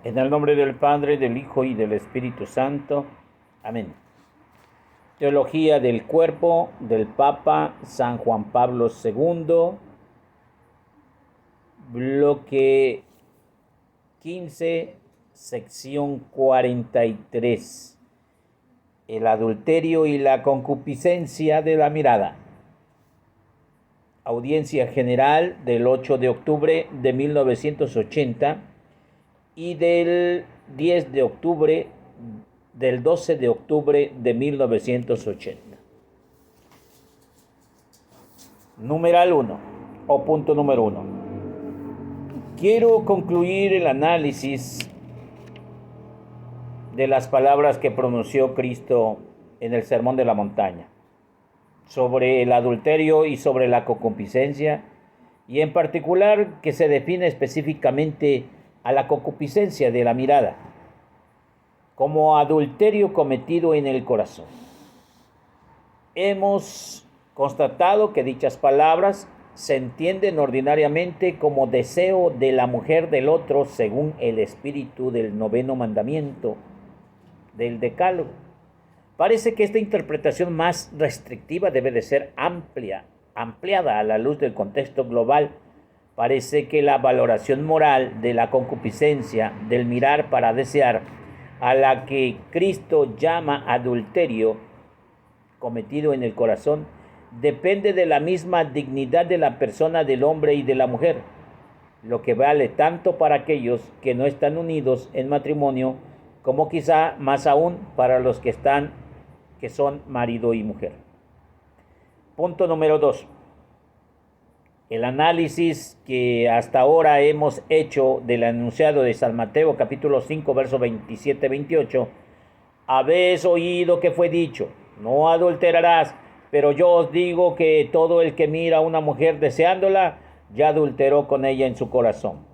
En el nombre del Padre, del Hijo y del Espíritu Santo. Amén. Teología del cuerpo del Papa San Juan Pablo II. Bloque 15, sección 43. El adulterio y la concupiscencia de la mirada. Audiencia general del 8 de octubre de 1980 y del 10 de octubre, del 12 de octubre de 1980. Numeral 1, o punto número 1. Quiero concluir el análisis de las palabras que pronunció Cristo en el Sermón de la Montaña sobre el adulterio y sobre la concupiscencia, y en particular que se define específicamente a la concupiscencia de la mirada como adulterio cometido en el corazón. Hemos constatado que dichas palabras se entienden ordinariamente como deseo de la mujer del otro según el espíritu del noveno mandamiento del Decálogo. Parece que esta interpretación más restrictiva debe de ser ampliada a la luz del contexto global. Parece que la valoración moral de la concupiscencia, del mirar para desear, a la que Cristo llama adulterio cometido en el corazón, depende de la misma dignidad de la persona del hombre y de la mujer, lo que vale tanto para aquellos que no están unidos en matrimonio, como quizá más aún para los que son marido y mujer. Punto número 2. El análisis que hasta ahora hemos hecho del enunciado de San Mateo capítulo 5 verso 27-28, habéis oído que fue dicho, no adulterarás, pero yo os digo que todo el que mira a una mujer deseándola, ya adulteró con ella en su corazón.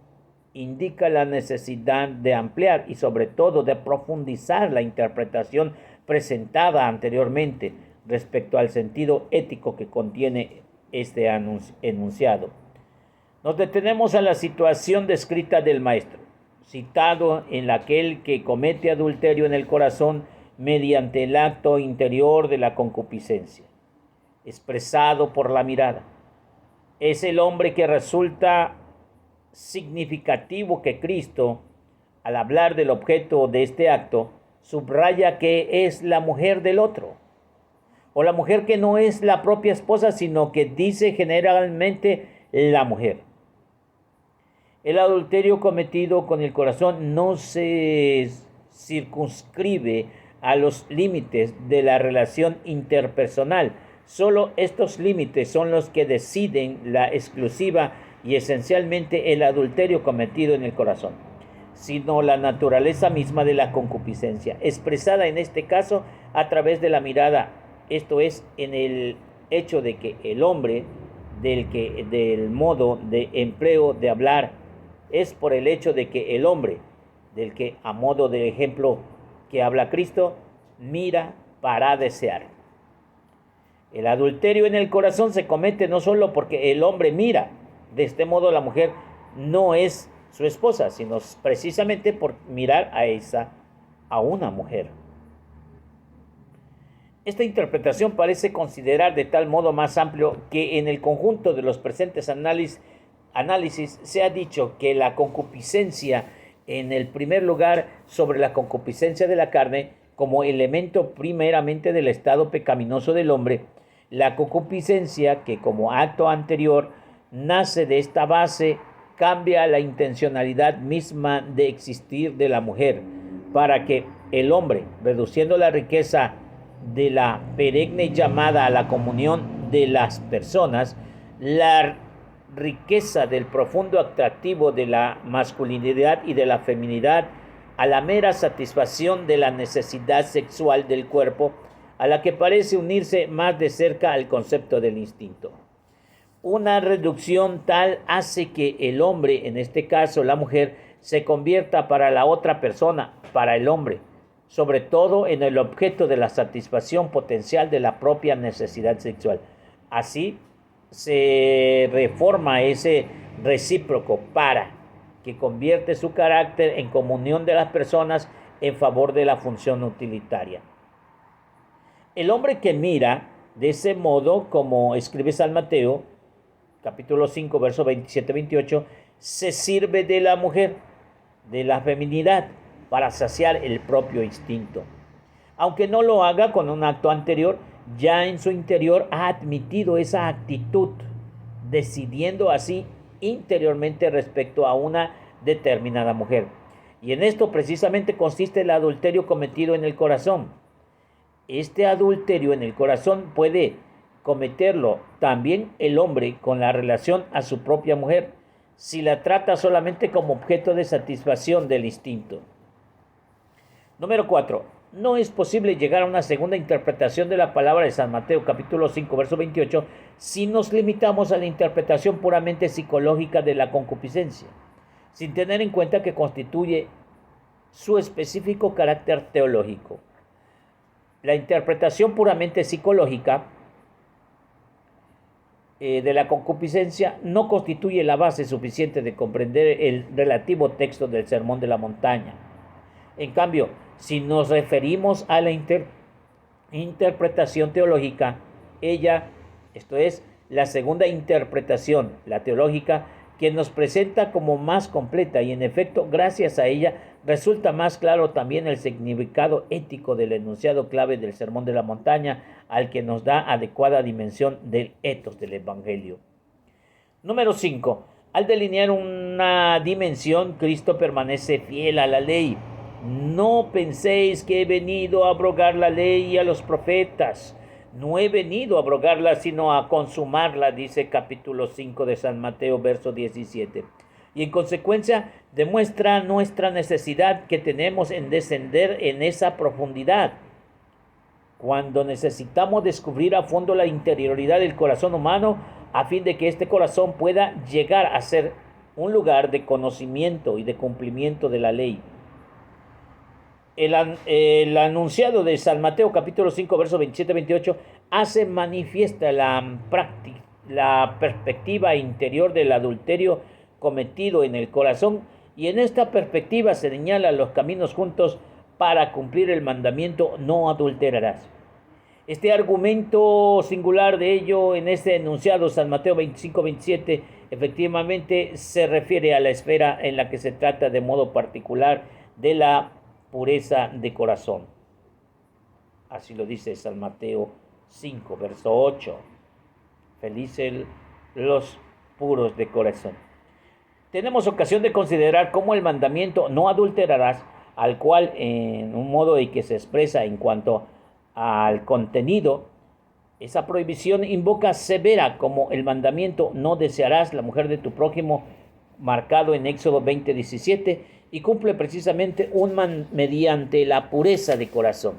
Indica la necesidad de ampliar y sobre todo de profundizar la interpretación presentada anteriormente respecto al sentido ético que contiene este enunciado. Nos detenemos en la situación descrita del maestro, citado en aquel que comete adulterio en el corazón mediante el acto interior de la concupiscencia, expresado por la mirada. Es el hombre que resulta significativo que Cristo, al hablar del objeto de este acto, subraya que es la mujer del otro, o la mujer que no es la propia esposa, sino que dice generalmente la mujer. El adulterio cometido con el corazón no se circunscribe a los límites de la relación interpersonal. Solo estos límites son los que deciden la exclusiva y esencialmente el adulterio cometido en el corazón, sino la naturaleza misma de la concupiscencia, expresada en este caso a través de la mirada. Esto es, en el hecho de que el hombre, del modo de empleo de hablar, es por el hecho de que el hombre, del que a modo de ejemplo que habla Cristo, mira para desear. El adulterio en el corazón se comete no solo porque el hombre mira, de este modo la mujer no es su esposa, sino precisamente por mirar a una mujer. Esta interpretación parece considerar de tal modo más amplio que en el conjunto de los presentes análisis se ha dicho que la concupiscencia, en el primer lugar sobre la concupiscencia de la carne, como elemento primeramente del estado pecaminoso del hombre, la concupiscencia que como acto anterior nace de esta base, cambia la intencionalidad misma de existir de la mujer, para que el hombre, reduciendo la riqueza de la perenne llamada a la comunión de las personas, la riqueza del profundo atractivo de la masculinidad y de la feminidad, a la mera satisfacción de la necesidad sexual del cuerpo, a la que parece unirse más de cerca al concepto del instinto. Una reducción tal hace que el hombre, en este caso la mujer, se convierta para la otra persona, para el hombre, sobre todo en el objeto de la satisfacción potencial de la propia necesidad sexual. Así se reforma ese recíproco para que convierte su carácter en comunión de las personas en favor de la función utilitaria. El hombre que mira de ese modo, como escribe San Mateo, capítulo 5, versos 27-28, se sirve de la mujer, de la feminidad, para saciar el propio instinto. Aunque no lo haga con un acto anterior, ya en su interior ha admitido esa actitud, decidiendo así interiormente respecto a una determinada mujer. Y en esto precisamente consiste el adulterio cometido en el corazón. Este adulterio en el corazón puede cometerlo también el hombre con la relación a su propia mujer, si la trata solamente como objeto de satisfacción del instinto. Número 4. No es posible llegar a una segunda interpretación de la palabra de San Mateo, capítulo 5, verso 28, si nos limitamos a la interpretación puramente psicológica de la concupiscencia, sin tener en cuenta que constituye su específico carácter teológico. La interpretación puramente psicológica de la concupiscencia no constituye la base suficiente de comprender el relativo texto del Sermón de la Montaña. En cambio, si nos referimos a la interpretación teológica, ella, esto es, la segunda interpretación, la teológica, que nos presenta como más completa y en efecto, gracias a ella, resulta más claro también el significado ético del enunciado clave del Sermón de la Montaña, al que nos da adecuada dimensión del ethos del Evangelio. Número 5. Al delinear una dimensión, Cristo permanece fiel a la ley. No penséis que he venido a abrogar la ley y a los profetas. No he venido a abrogarla, sino a consumarla, dice capítulo 5 de San Mateo, verso 17. Y en consecuencia demuestra nuestra necesidad que tenemos en descender en esa profundidad. Cuando necesitamos descubrir a fondo la interioridad del corazón humano, a fin de que este corazón pueda llegar a ser un lugar de conocimiento y de cumplimiento de la ley. El anunciado de San Mateo capítulo 5 versos 27-28 hace manifiesta la perspectiva interior del adulterio cometido en el corazón, y en esta perspectiva se señalan los caminos juntos para cumplir el mandamiento: no adulterarás. Este argumento singular de ello en este enunciado San Mateo 25-27 efectivamente se refiere a la esfera en la que se trata de modo particular de la pureza de corazón. Así lo dice San Mateo 5, verso 8. Felices los puros de corazón. Tenemos ocasión de considerar cómo el mandamiento no adulterarás, al cual en un modo en que se expresa en cuanto al contenido, esa prohibición invoca severa como el mandamiento no desearás la mujer de tu prójimo, marcado en Éxodo 20:17, y cumple precisamente mediante la pureza de corazón.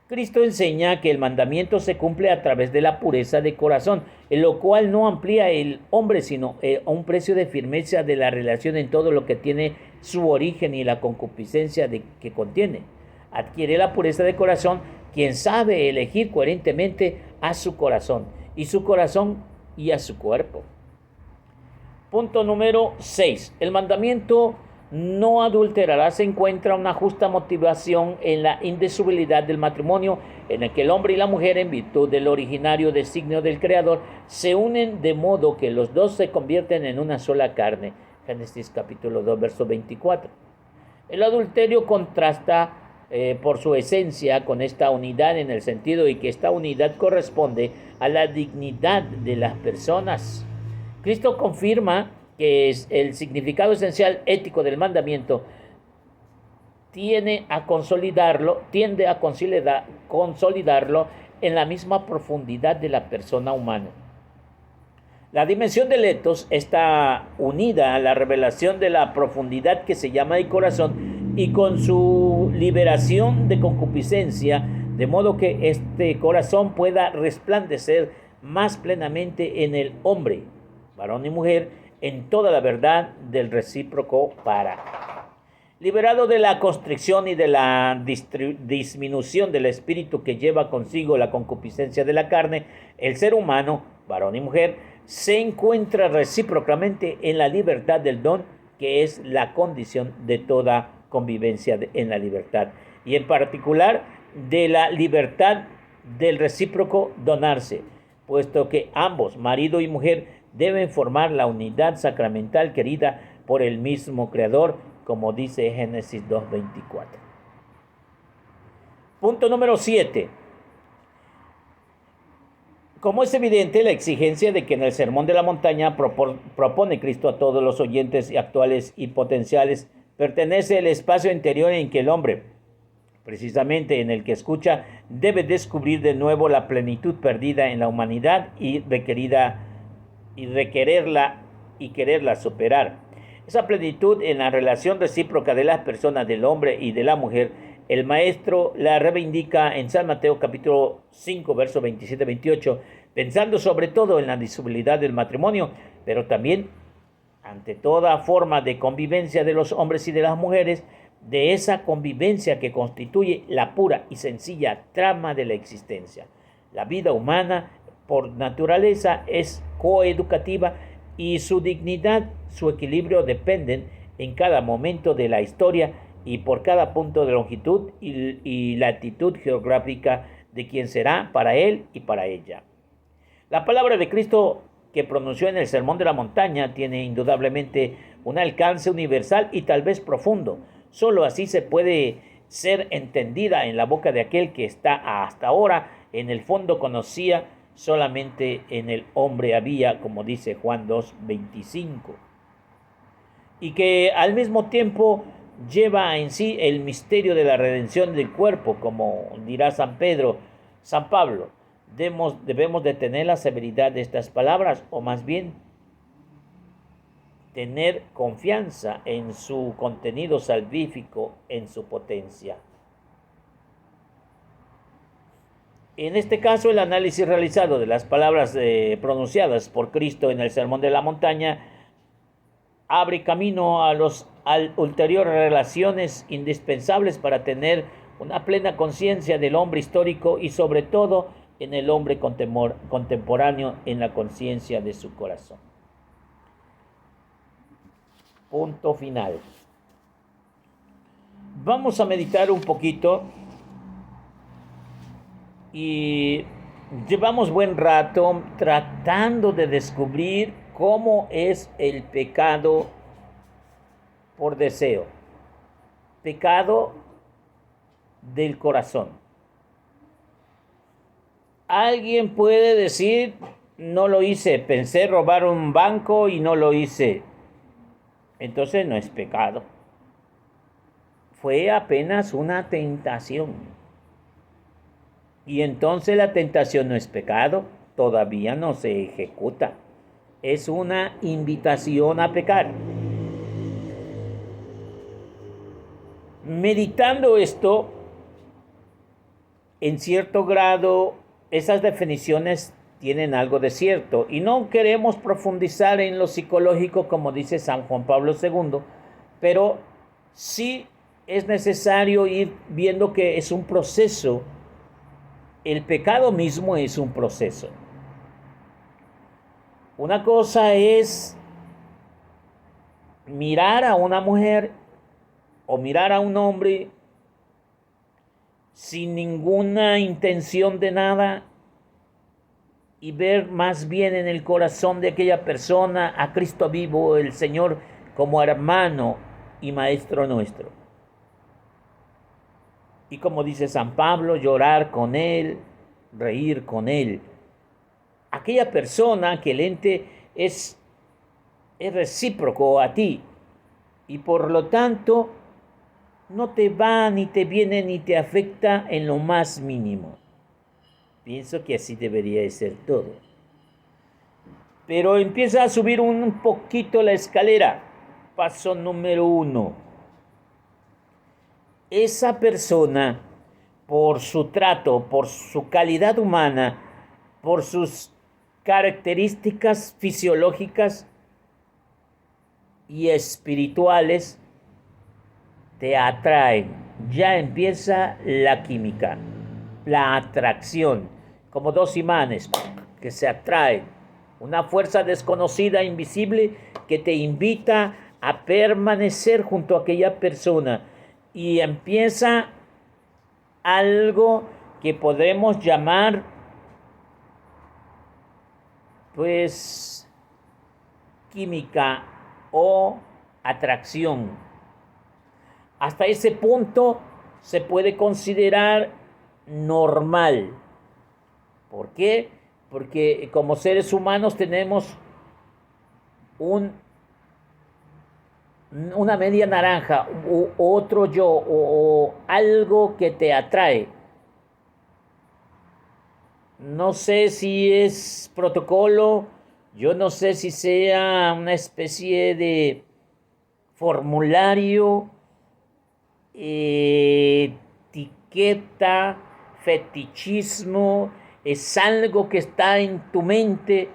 Cristo enseña que el mandamiento se cumple a través de la pureza de corazón, en lo cual no amplía el hombre, sino a un precio de firmeza de la relación en todo lo que tiene su origen y la concupiscencia que contiene. Adquiere la pureza de corazón quien sabe elegir coherentemente a su corazón y a su cuerpo. Punto número 6. El mandamiento no adulterarás se encuentra una justa motivación en la indisolubilidad del matrimonio, en el que el hombre y la mujer, en virtud del originario designio del Creador, se unen de modo que los dos se convierten en una sola carne. Génesis capítulo 2, verso 24. El adulterio contrasta por su esencia con esta unidad, en el sentido de que esta unidad corresponde a la dignidad de las personas. Cristo confirma que es el significado esencial ético del mandamiento, tiende a consolidarlo en la misma profundidad de la persona humana. La dimensión del ethos está unida a la revelación de la profundidad que se llama el corazón, y con su liberación de concupiscencia, de modo que este corazón pueda resplandecer más plenamente en el hombre, varón y mujer, en toda la verdad del recíproco para. Liberado de la constricción y de la disminución del espíritu que lleva consigo la concupiscencia de la carne, el ser humano, varón y mujer, se encuentra recíprocamente en la libertad del don que es la condición de toda convivencia en la libertad, y en particular de la libertad del recíproco donarse, puesto que ambos, marido y mujer, deben formar la unidad sacramental querida por el mismo Creador, como dice Génesis 2:24. Punto número 7. Como es evidente, la exigencia de que en el Sermón de la Montaña propone Cristo a todos los oyentes actuales y potenciales, pertenece al espacio interior en que el hombre, precisamente en el que escucha, debe descubrir de nuevo la plenitud perdida en la humanidad y quererla superar. Esa plenitud en la relación recíproca de las personas, del hombre y de la mujer, el maestro la reivindica en San Mateo capítulo 5, versos 27-28, pensando sobre todo en la disolubilidad del matrimonio, pero también ante toda forma de convivencia de los hombres y de las mujeres, de esa convivencia que constituye la pura y sencilla trama de la existencia. La vida humana, por naturaleza, es coeducativa y su dignidad, su equilibrio dependen en cada momento de la historia y por cada punto de longitud y latitud geográfica de quien será para él y para ella. La palabra de Cristo que pronunció en el Sermón de la Montaña tiene indudablemente un alcance universal y tal vez profundo. Solo así se puede ser entendida en la boca de aquel que está hasta ahora en el fondo conocía solamente en el hombre había, como dice Juan 2:25, y que al mismo tiempo lleva en sí el misterio de la redención del cuerpo, como dirá San Pablo. Debemos de tener la severidad de estas palabras, o más bien tener confianza en su contenido salvífico, en su potencia. En este caso, el análisis realizado de las palabras pronunciadas por Cristo en el Sermón de la Montaña abre camino a ulteriores relaciones indispensables para tener una plena conciencia del hombre histórico y sobre todo en el hombre contemporáneo en la conciencia de su corazón. Punto final. Vamos a meditar un poquito y llevamos buen rato tratando de descubrir cómo es el pecado por deseo. Pecado del corazón. Alguien puede decir, no lo hice, pensé robar un banco y no lo hice. Entonces no es pecado. Fue apenas una tentación. Y entonces la tentación no es pecado, todavía no se ejecuta. Es una invitación a pecar. Meditando esto, en cierto grado, esas definiciones tienen algo de cierto. Y no queremos profundizar en lo psicológico, como dice San Juan Pablo II, pero sí es necesario ir viendo que es un proceso. El pecado mismo es un proceso. Una cosa es mirar a una mujer o mirar a un hombre sin ninguna intención de nada y ver más bien en el corazón de aquella persona a Cristo vivo, el Señor, como hermano y maestro nuestro. Y como dice San Pablo, llorar con Él, reír con Él. Aquella persona que el ente es recíproco a ti y por lo tanto no te va, ni te viene, ni te afecta en lo más mínimo. Pienso que así debería ser todo. Pero empieza a subir un poquito la escalera. Paso número 1. Esa persona, por su trato, por su calidad humana, por sus características fisiológicas y espirituales, te atraen. Ya empieza la química, la atracción, como dos imanes que se atraen. Una fuerza desconocida, invisible, que te invita a permanecer junto a aquella persona y empieza algo que podemos llamar, pues, química o atracción. Hasta ese punto se puede considerar normal. ¿Por qué? Porque como seres humanos tenemos una media naranja, otro yo, o algo que te atrae. No sé si es protocolo, yo no sé si sea una especie de formulario, etiqueta, fetichismo, es algo que está en tu mente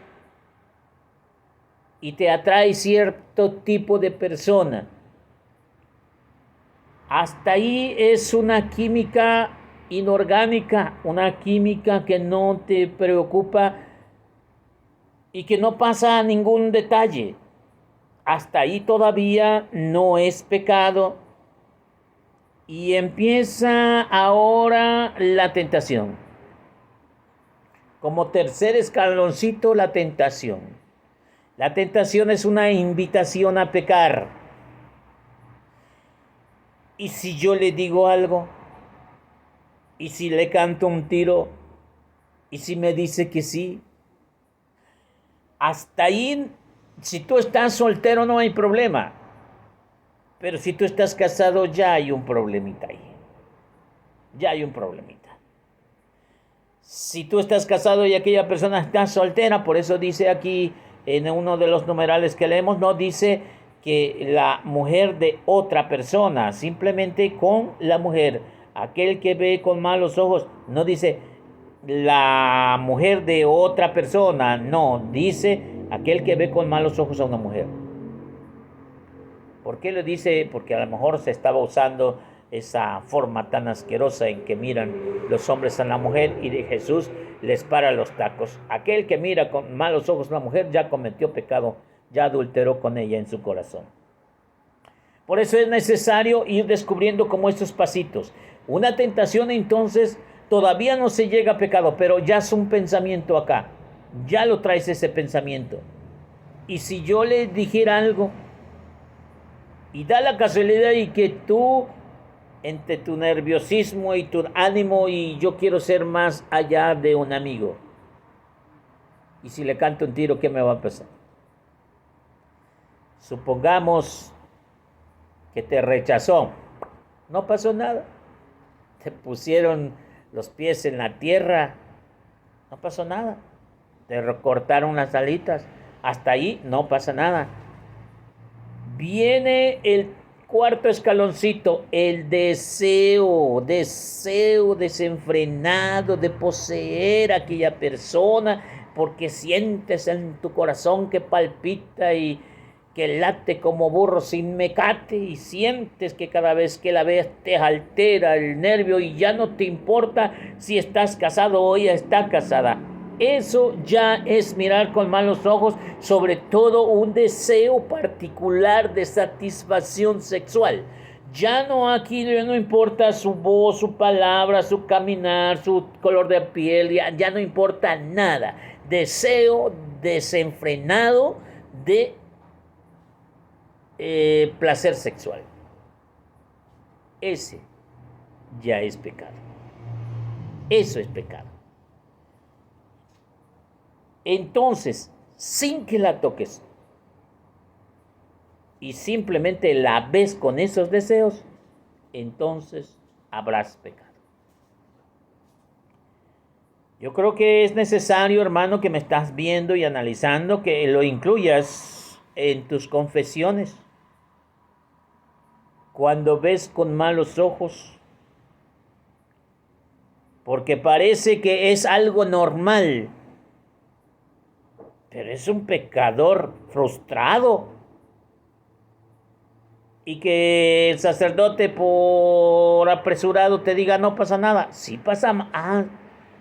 y te atrae cierto tipo de persona. Hasta ahí es una química inorgánica, una química que no te preocupa y que no pasa a ningún detalle. Hasta ahí todavía no es pecado. Y empieza ahora la tentación. Como tercer escaloncito, la tentación. La tentación es una invitación a pecar. ¿Y si yo le digo algo? ¿Y si le canto un tiro? ¿Y si me dice que sí? Hasta ahí, si tú estás soltero no hay problema. Pero si tú estás casado ya hay un problemita ahí. Ya hay un problemita. Si tú estás casado y aquella persona está soltera, por eso dice aquí en uno de los numerales que leemos, no dice que la mujer de otra persona, simplemente con la mujer. Aquel que ve con malos ojos, no dice la mujer de otra persona, no, dice aquel que ve con malos ojos a una mujer. ¿Por qué lo dice? Porque a lo mejor se estaba usando esa forma tan asquerosa en que miran los hombres a la mujer y de Jesús les para los tacos. Aquel que mira con malos ojos a la mujer ya cometió pecado, ya adulteró con ella en su corazón. Por eso es necesario ir descubriendo como estos pasitos. Una tentación entonces todavía no se llega a pecado, pero ya es un pensamiento acá. Ya lo traes ese pensamiento. Y si yo le dijera algo, y da la casualidad y que tú, entre tu nerviosismo y tu ánimo, y yo quiero ser más allá de un amigo. Y si le canto un tiro, ¿qué me va a pasar? Supongamos que te rechazó. No pasó nada. Te pusieron los pies en la tierra. No pasó nada. Te recortaron las alitas. Hasta ahí no pasa nada. Viene el cuarto escaloncito, el deseo desenfrenado de poseer a aquella persona, porque sientes en tu corazón que palpita y que late como burro sin mecate, y sientes que cada vez que la ves te altera el nervio y ya no te importa si estás casado o ella está casada. Eso ya es mirar con malos ojos, sobre todo un deseo particular de satisfacción sexual. Ya no aquí no importa su voz, su palabra, su caminar, su color de piel, ya no importa nada. Deseo desenfrenado de placer sexual. Ese ya es pecado. Eso es pecado. Entonces, sin que la toques y simplemente la ves con esos deseos, entonces habrás pecado. Yo creo que es necesario, hermano, que me estás viendo y analizando, que lo incluyas en tus confesiones. Cuando ves con malos ojos, porque parece que es algo normal, pero es un pecador frustrado. Y que el sacerdote por apresurado te diga no pasa nada. Sí pasa.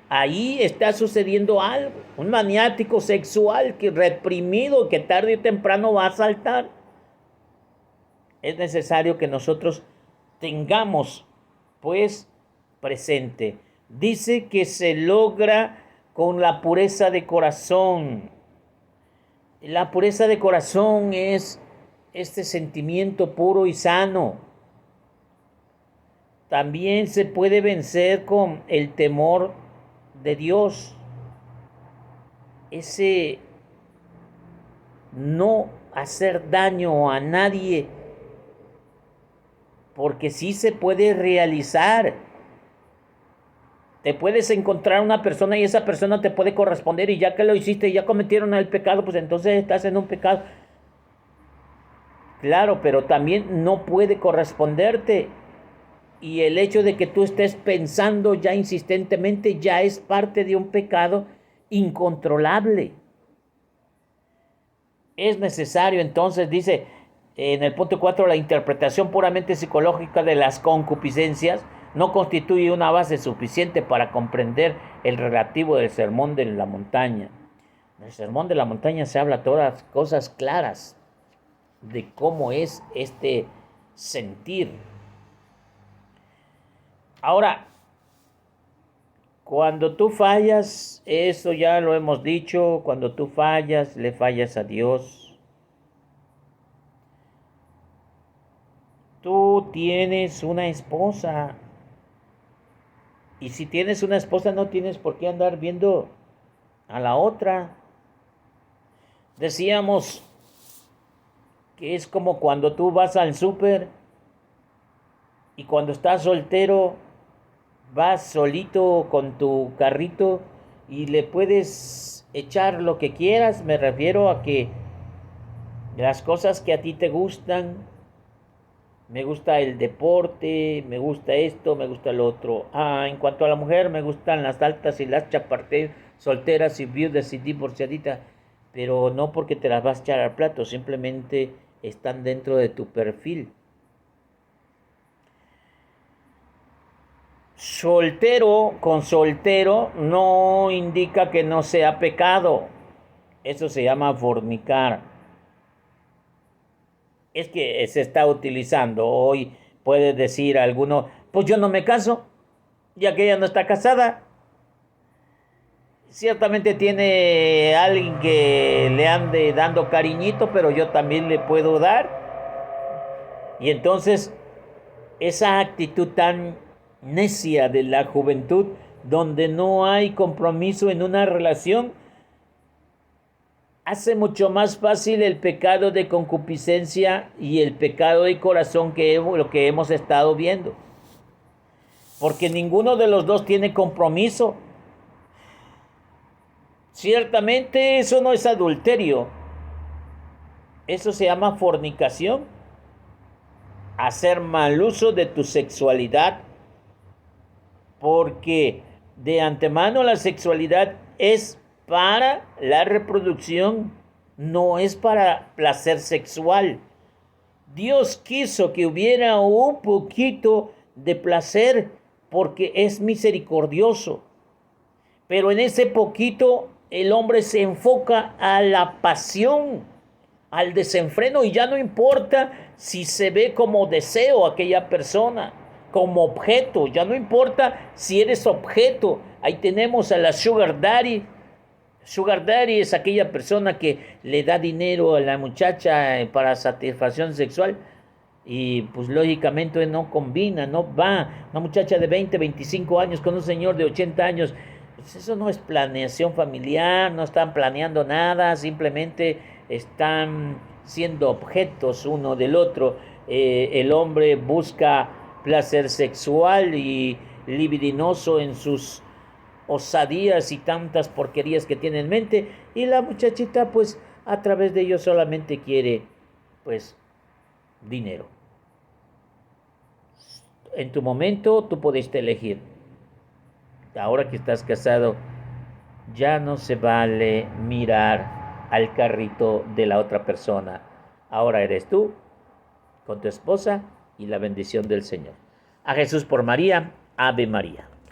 Ahí está sucediendo algo. Un maniático sexual que reprimido, que tarde o temprano va a saltar. es necesario que nosotros tengamos pues presente. Dice que se logra con la pureza de corazón. La pureza de corazón es este sentimiento puro y sano. También se puede vencer con el temor de Dios. Ese no hacer daño a nadie, porque sí se puede realizar. Te puedes encontrar una persona y esa persona te puede corresponder, y ya que lo hiciste y ya cometieron el pecado, pues entonces estás en un pecado. Claro, pero también no puede corresponderte. Y el hecho de que tú estés pensando ya insistentemente ya es parte de un pecado incontrolable. Es necesario entonces, dice en el punto 4, la interpretación puramente psicológica de las concupiscencias no constituye una base suficiente para comprender el relativo del sermón de la montaña. En el sermón de la montaña se habla todas cosas claras de cómo es este sentir. Ahora, cuando tú fallas, eso ya lo hemos dicho, cuando tú fallas, le fallas a Dios. Tú tienes una esposa, y si tienes una esposa no tienes por qué andar viendo a la otra. Decíamos que es como cuando tú vas al súper y cuando estás soltero vas solito con tu carrito y le puedes echar lo que quieras. Me refiero a que las cosas que a ti te gustan, me gusta el deporte, me gusta esto, me gusta lo otro. En cuanto a la mujer, me gustan las altas y las chaparteras, solteras y viudas y divorciaditas, pero no porque te las vas a echar al plato, simplemente están dentro de tu perfil. Soltero con soltero no indica que no sea pecado. Eso se llama fornicar. Es que se está utilizando. Hoy puede decir alguno, pues yo no me caso, ya que ella no está casada. Ciertamente tiene alguien que le ande dando cariñito, pero yo también le puedo dar. Y entonces, esa actitud tan necia de la juventud, donde no hay compromiso en una relación, hace mucho más fácil el pecado de concupiscencia y el pecado de corazón, lo que hemos estado viendo. Porque ninguno de los dos tiene compromiso. Ciertamente eso no es adulterio. Eso se llama fornicación. Hacer mal uso de tu sexualidad. Porque de antemano la sexualidad es para la reproducción, no es para placer sexual. Dios quiso que hubiera un poquito de placer porque es misericordioso. Pero en ese poquito el hombre se enfoca a la pasión, al desenfreno, y ya no importa si se ve como deseo aquella persona, como objeto, ya no importa si eres objeto. Ahí tenemos a la sugar daddy. Sugar daddy es aquella persona que le da dinero a la muchacha para satisfacción sexual, y pues lógicamente no combina, no va. Una muchacha de 20, 25 años con un señor de 80 años, pues eso no es planeación familiar, no están planeando nada, simplemente están siendo objetos uno del otro. El hombre busca placer sexual y libidinoso en sus osadías y tantas porquerías que tiene en mente, y la muchachita pues a través de ello solamente quiere pues dinero. En tu momento tú pudiste elegir. Ahora que estás casado, ya no se vale mirar al carrito de la otra persona. Ahora eres tú con tu esposa y la bendición del Señor. A Jesús por María, Ave María.